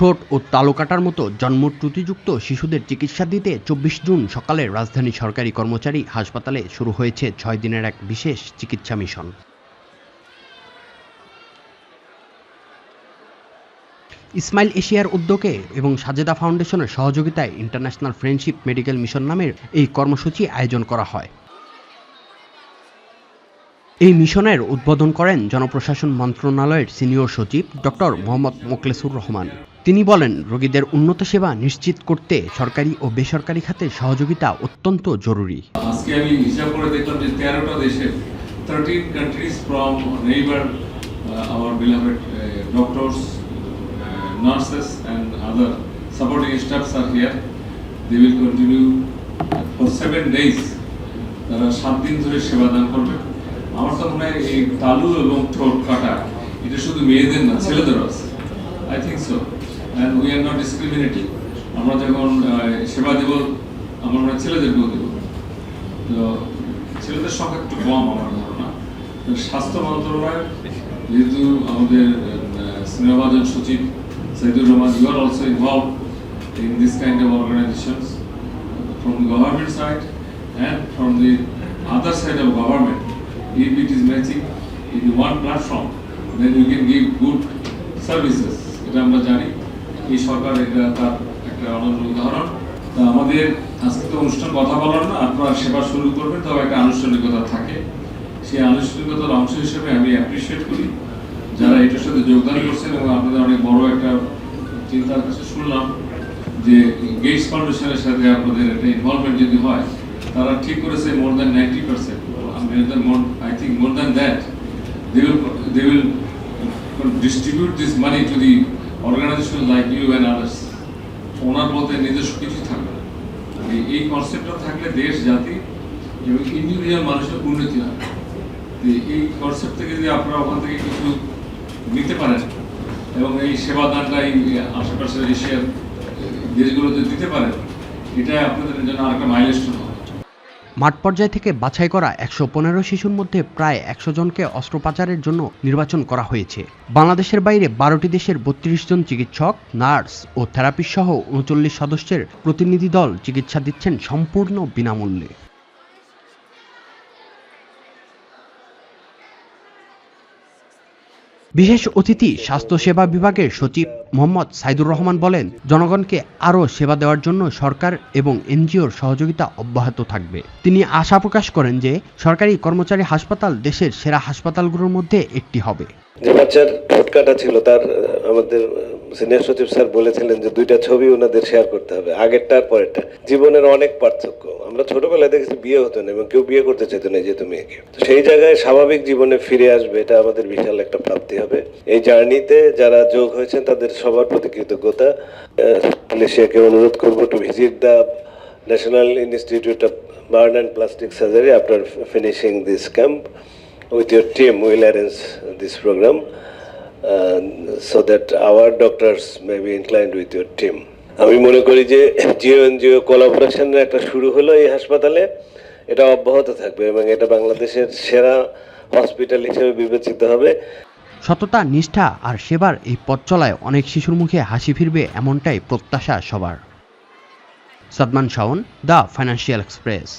ঠোঁট ও তালু কাটার মতো জন্ম ত্রুটিযুক্ত শিশুদের চিকিৎসা দিতে ২৪ জুন সকালে রাজধানী সরকারি কর্মচারী হাসপাতালে শুরু হয়েছে ৬ দিনের এক বিশেষ চিকিৎসা মিশন। ইসমাইল এশিয়ার উদ্যোগে এবং সাজেদা ফাউন্ডেশনের সহযোগিতায় ইন্টারন্যাশনাল ফ্রেন্ডশিপ মেডিকেল মিশন নামের এই কর্মসূচি আয়োজন করা হয়। এই মিশনের উদ্বোধন করেন জনপ্রশাসন মন্ত্রণালয়ের সিনিয়র সচিব ডক্টর মোহাম্মদ মোখলেসুর রহমান। তিনি বলেন, রোগীদের উন্নত সেবা নিশ্চিত করতে সরকারি ও বেসরকারি খাতের সহযোগিতা অত্যন্ত জরুরি। আজকে আমি হিসাব করে দেখলাম যে 13টা দেশের 13 countries from neighbor our beloved doctors, nurses and other supporting staffs are here. They will continue for 7 days. তারা 7 দিন ধরে সেবা দান করবে। আমার তো মনে হয় এই তালু এবং ঠোঁট কাটা এটা শুধু মেয়েদের না, ছেলেদেরও আছে। I think so. And we are not discriminating. আমরা যখন সেবা দেব আমরা ছেলেদেরকেও দেব। তো ছেলেদের সংখ্যা একটু কম আমার ধারণা। স্বাস্থ্য মন্ত্রণালয় যেহেতু আমাদের স্নেহভাজন সচিব Saidur Rahman, you are also involved in this kind of organizations from the government side and from the other side of government. If it is matching in one platform, then you can give good services. এটা আমরা জানি এই সরকার এটা তার একটা অনন্য উদাহরণ। তা আমাদের আজকে তো অনুষ্ঠান কথা বলার না, আপনারা সেবা শুরু করবেন, তবে একটা আনুষ্ঠানিকতা থাকে। সেই আনুষ্ঠানিকতার অংশ হিসেবে আমি অ্যাপ্রিসিয়েট করি যারা এটার সাথে যোগদান করছেন এবং আপনাদের অনেক বড় একটা চিন্তার কাছে শুনলাম যে গেটস ফাউন্ডেশনের সাথে আপনাদের একটা ইনভলভমেন্ট যদি হয়, তারা ঠিক করেছে more than 90%. I think more than that, they will distribute this money to the organizations like you and others. ওনার মধ্যে নিজস্ব কিছু থাকবে না। এই কনসেপ্টটা থাকলে দেশ, জাতি এবং ইন্ডিভিজুয়াল মানুষের উন্নতি হয়। এই কনসেপ্ট থেকে যদি আপনারা ওখান থেকে কিছু নিতে পারেন এবং এই সেবা দানটা এই আশেপাশের এশিয়ার দেশগুলোতে দিতে পারেন, এটা আপনাদের জন্য আরেকটা মাইলস্টোন হবে। মাঠ পর্যায় থেকে বাছাই করা ১১৫ শিশুর মধ্যে প্রায় ১০০ জনকে অস্ত্রোপচারের জন্য নির্বাচন করা হয়েছে। বাংলাদেশের বাইরে ১২টি দেশের ৩২ জন চিকিৎসক, নার্স ও থেরাপিস্ট সহ ৩৯ সদস্যের প্রতিনিধি দল চিকিৎসা দিচ্ছেন সম্পূর্ণ বিনামূল্যে। বিশেষ অতিথি স্বাস্থ্যসেবা বিভাগের সচিব মোহাম্মদ সাইদুর রহমান বলেন, জনগণকে আরও সেবা দেওয়ার জন্য সরকার এবং এনজিওর সহযোগিতা অব্যাহত থাকবে। তিনি আশা প্রকাশ করেন যে সরকারি কর্মচারী হাসপাতাল দেশের সেরা হাসপাতালগুলোর মধ্যে একটি হবে। যে বাচ্চার ঠোঁট কাটা ছিল, তার আমাদের সিনিয়র সচিব স্যার বলেছিলেন যে 2টা ছবি ওনাদের শেয়ার করতে হবে, আগেরটা আর পরেরটা। জীবনের অনেক পার্থক্য। আমরা ছোটবেলায় দেখেছি বিয়ে হতো না এবং কেউ বিয়ে করতে চাইতো না যেহেতু মেয়েকে। তো সেই জায়গায় স্বাভাবিক জীবনে ফিরে আসবে, এটা আমাদের বিশাল একটা প্রাপ্তি হবে। এই জার্নিতে যারা যোগ হয়েছেন তাদের সবার প্রতি কৃতজ্ঞতা। মালয়েশিয়াকে অনুরোধ করবো to visit the national institute of burn and plastic surgery after finishing this camp. With your team, we will arrange this program so that our doctors may be inclined with your team. আমি মনে করি যে জিও কোলাবোরেশনের একটা শুরু হলো এই হাসপাতালে, এটা অব্যাহত থাকবে এবং এটা বাংলাদেশের সেরা হসপিটাল হিসেবে বিবেচিত হবে। সততা, নিষ্ঠা আর সেবার এই পথ চলায় অনেক শিশুর মুখে হাসি ফিরবে, এমনটাই প্রত্যাশা সবার। Sadman Shaon, the financial express.